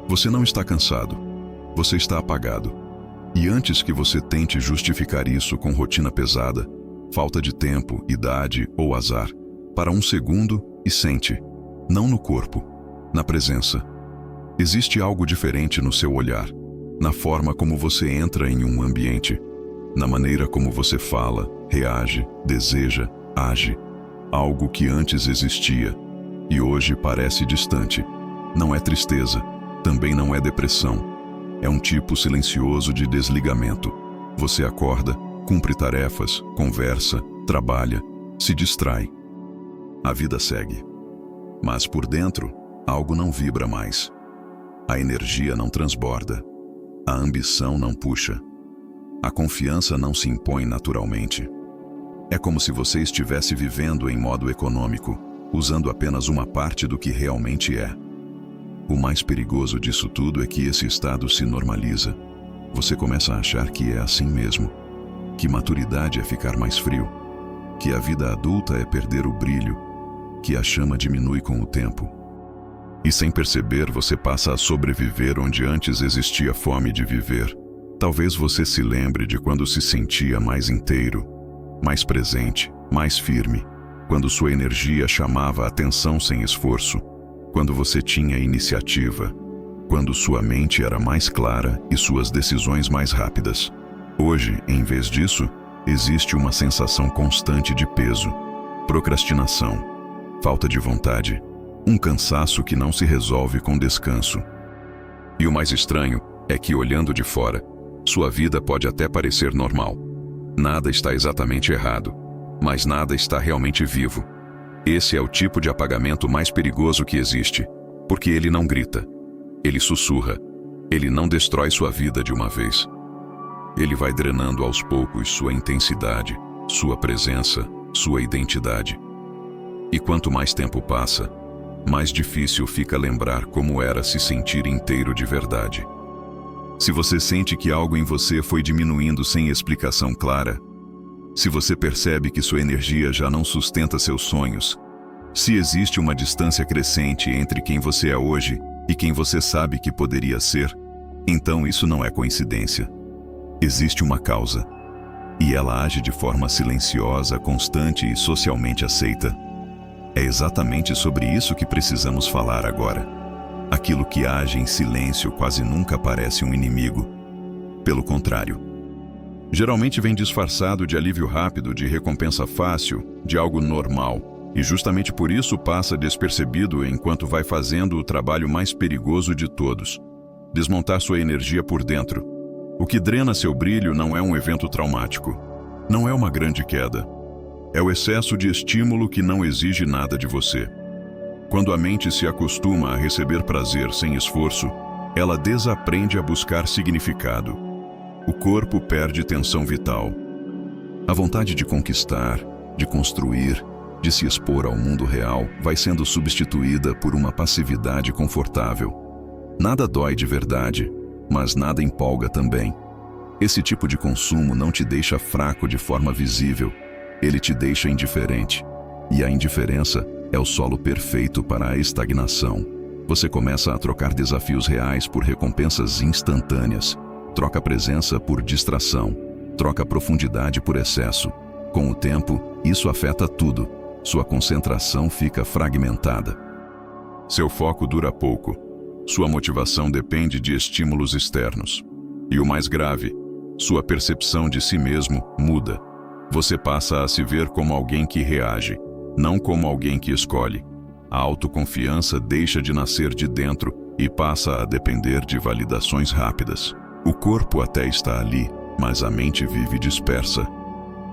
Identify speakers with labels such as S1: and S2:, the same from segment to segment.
S1: Você não está cansado. Você está apagado. E antes que você tente justificar isso com rotina pesada, falta de tempo, idade ou azar, para um segundo e sente, não no corpo, na presença. Existe algo diferente no seu olhar, na forma como você entra em um ambiente, na maneira como você fala, reage, deseja, age. Algo que antes existia e hoje parece distante. Não é tristeza, também não é depressão. É um tipo silencioso de desligamento. Você acorda, cumpre tarefas, conversa, trabalha, se distrai. A vida segue. Mas por dentro, algo não vibra mais. A energia não transborda. A ambição não puxa. A confiança não se impõe naturalmente. É como se você estivesse vivendo em modo econômico, usando apenas uma parte do que realmente é. O mais perigoso disso tudo é que esse estado se normaliza. Você começa a achar que é assim mesmo, que maturidade é ficar mais frio, que a vida adulta é perder o brilho, que a chama diminui com o tempo. E sem perceber, você passa a sobreviver onde antes existia fome de viver. Talvez você se lembre de quando se sentia mais inteiro, mais presente, mais firme, quando sua energia chamava a atenção sem esforço, quando você tinha iniciativa, quando sua mente era mais clara e suas decisões mais rápidas. Hoje, em vez disso, existe uma sensação constante de peso, procrastinação, falta de vontade, um cansaço que não se resolve com descanso. E o mais estranho é que, olhando de fora, sua vida pode até parecer normal. Nada está exatamente errado, mas nada está realmente vivo. Esse é o tipo de apagamento mais perigoso que existe, porque ele não grita, ele sussurra, ele não destrói sua vida de uma vez. Ele vai drenando aos poucos sua intensidade, sua presença, sua identidade. E quanto mais tempo passa, mais difícil fica lembrar como era se sentir inteiro de verdade. Se você sente que algo em você foi diminuindo sem explicação clara, se você percebe que sua energia já não sustenta seus sonhos, se existe uma distância crescente entre quem você é hoje e quem você sabe que poderia ser, então isso não é coincidência. Existe uma causa, e ela age de forma silenciosa, constante e socialmente aceita. É exatamente sobre isso que precisamos falar agora. Aquilo que age em silêncio quase nunca parece um inimigo. Pelo contrário. Geralmente vem disfarçado de alívio rápido, de recompensa fácil, de algo normal, e justamente por isso passa despercebido enquanto vai fazendo o trabalho mais perigoso de todos: desmontar sua energia por dentro. O que drena seu brilho não é um evento traumático, não é uma grande queda. É o excesso de estímulo que não exige nada de você. Quando a mente se acostuma a receber prazer sem esforço, ela desaprende a buscar significado. O corpo perde tensão vital. A vontade de conquistar, de construir, de se expor ao mundo real vai sendo substituída por uma passividade confortável. Nada dói de verdade, mas nada empolga também. Esse tipo de consumo não te deixa fraco de forma visível, ele te deixa indiferente. E a indiferença é o solo perfeito para a estagnação. Você começa a trocar desafios reais por recompensas instantâneas, troca presença por distração, troca profundidade por excesso. Com o tempo, isso afeta tudo. Sua concentração fica fragmentada. Seu foco dura pouco. Sua motivação depende de estímulos externos. E o mais grave, sua percepção de si mesmo muda. Você passa a se ver como alguém que reage, não como alguém que escolhe. A autoconfiança deixa de nascer de dentro e passa a depender de validações rápidas. O corpo até está ali, mas a mente vive dispersa.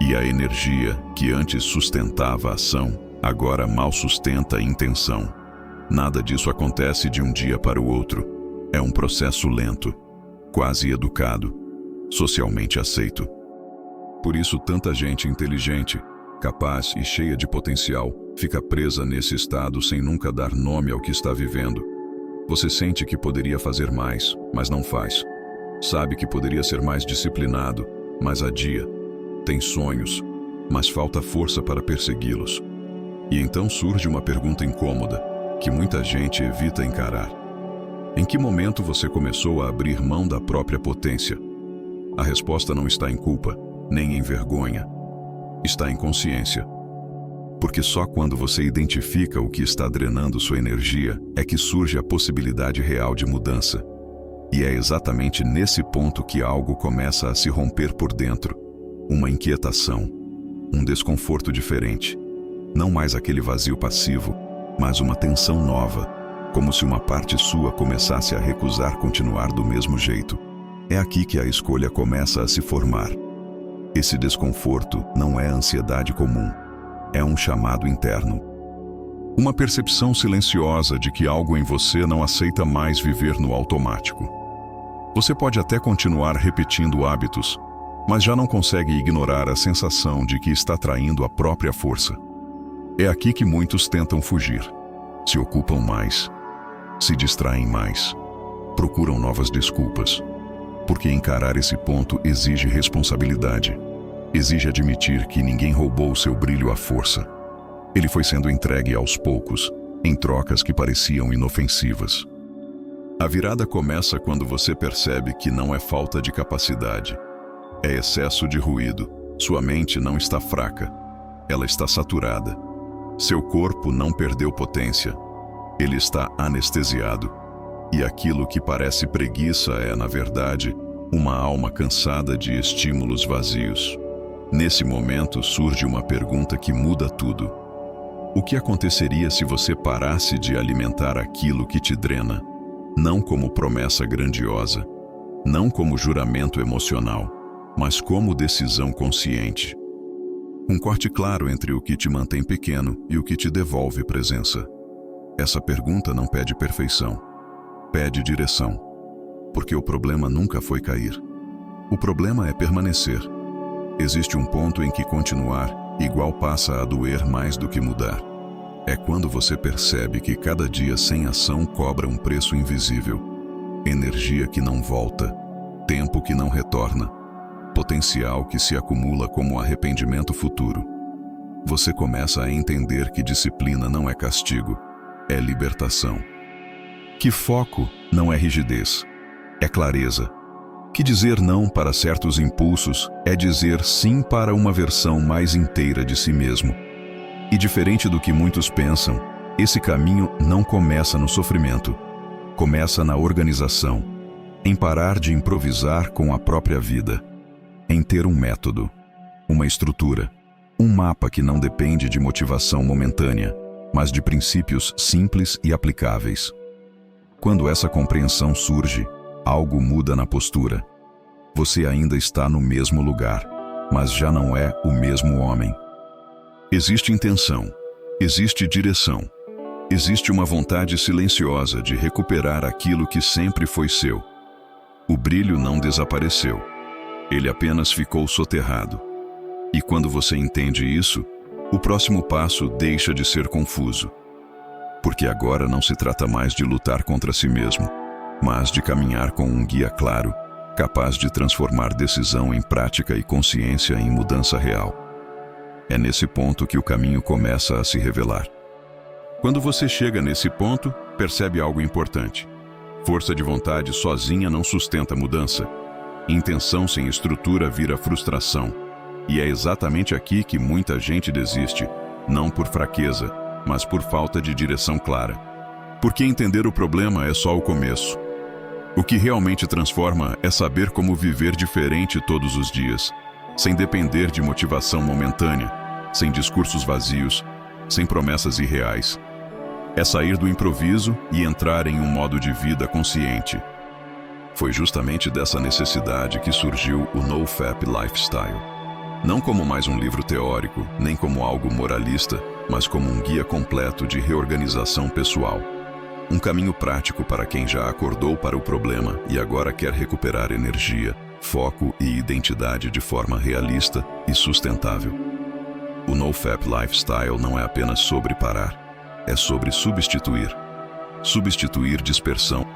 S1: E a energia, que antes sustentava a ação, agora mal sustenta a intenção. Nada disso acontece de um dia para o outro. É um processo lento, quase educado, socialmente aceito. Por isso tanta gente inteligente, capaz e cheia de potencial, fica presa nesse estado sem nunca dar nome ao que está vivendo. Você sente que poderia fazer mais, mas não faz. Sabe que poderia ser mais disciplinado, mas adia. Tem sonhos, mas falta força para persegui-los. E então surge uma pergunta incômoda, que muita gente evita encarar. Em que momento você começou a abrir mão da própria potência? A resposta não está em culpa, nem em vergonha. Está em consciência. Porque só quando você identifica o que está drenando sua energia é que surge a possibilidade real de mudança. E é exatamente nesse ponto que algo começa a se romper por dentro. Uma inquietação, um desconforto diferente. Não mais aquele vazio passivo, mas uma tensão nova, como se uma parte sua começasse a recusar continuar do mesmo jeito. É aqui que a escolha começa a se formar. Esse desconforto não é ansiedade comum, é um chamado interno. Uma percepção silenciosa de que algo em você não aceita mais viver no automático. Você pode até continuar repetindo hábitos, mas já não consegue ignorar a sensação de que está traindo a própria força. É aqui que muitos tentam fugir. Se ocupam mais, se distraem mais, procuram novas desculpas. Porque encarar esse ponto exige responsabilidade. Exige admitir que ninguém roubou seu brilho à força. Ele foi sendo entregue aos poucos, em trocas que pareciam inofensivas. A virada começa quando você percebe que não é falta de capacidade. É excesso de ruído. Sua mente não está fraca. Ela está saturada. Seu corpo não perdeu potência. Ele está anestesiado. E aquilo que parece preguiça é, na verdade, uma alma cansada de estímulos vazios. Nesse momento surge uma pergunta que muda tudo. O que aconteceria se você parasse de alimentar aquilo que te drena? Não como promessa grandiosa, não como juramento emocional, mas como decisão consciente. Um corte claro entre o que te mantém pequeno e o que te devolve presença. Essa pergunta não pede perfeição, pede direção. Porque o problema nunca foi cair. O problema é permanecer. Existe um ponto em que continuar igual passa a doer mais do que mudar. É quando você percebe que cada dia sem ação cobra um preço invisível. Energia que não volta, tempo que não retorna, potencial que se acumula como arrependimento futuro. Você começa a entender que disciplina não é castigo, é libertação. Que foco não é rigidez, é clareza. Que dizer não para certos impulsos é dizer sim para uma versão mais inteira de si mesmo. E diferente do que muitos pensam, esse caminho não começa no sofrimento. Começa na organização, em parar de improvisar com a própria vida, em ter um método, uma estrutura, um mapa que não depende de motivação momentânea, mas de princípios simples e aplicáveis. Quando essa compreensão surge, algo muda na postura. Você ainda está no mesmo lugar, mas já não é o mesmo homem. Existe intenção, existe direção, existe uma vontade silenciosa de recuperar aquilo que sempre foi seu. O brilho não desapareceu, ele apenas ficou soterrado. E quando você entende isso, o próximo passo deixa de ser confuso. Porque agora não se trata mais de lutar contra si mesmo, mas de caminhar com um guia claro, capaz de transformar decisão em prática e consciência em mudança real. É nesse ponto que o caminho começa a se revelar. Quando você chega nesse ponto, percebe algo importante. Força de vontade sozinha não sustenta mudança. Intenção sem estrutura vira frustração. E é exatamente aqui que muita gente desiste, não por fraqueza, mas por falta de direção clara. Porque entender o problema é só o começo. O que realmente transforma é saber como viver diferente todos os dias, sem depender de motivação momentânea, sem discursos vazios, sem promessas irreais. É sair do improviso e entrar em um modo de vida consciente. Foi justamente dessa necessidade que surgiu o NoFap Lifestyle. Não como mais um livro teórico, nem como algo moralista, mas como um guia completo de reorganização pessoal. Um caminho prático para quem já acordou para o problema e agora quer recuperar energia, foco e identidade de forma realista e sustentável. O NoFap Lifestyle não é apenas sobre parar, é sobre substituir. Substituir dispersão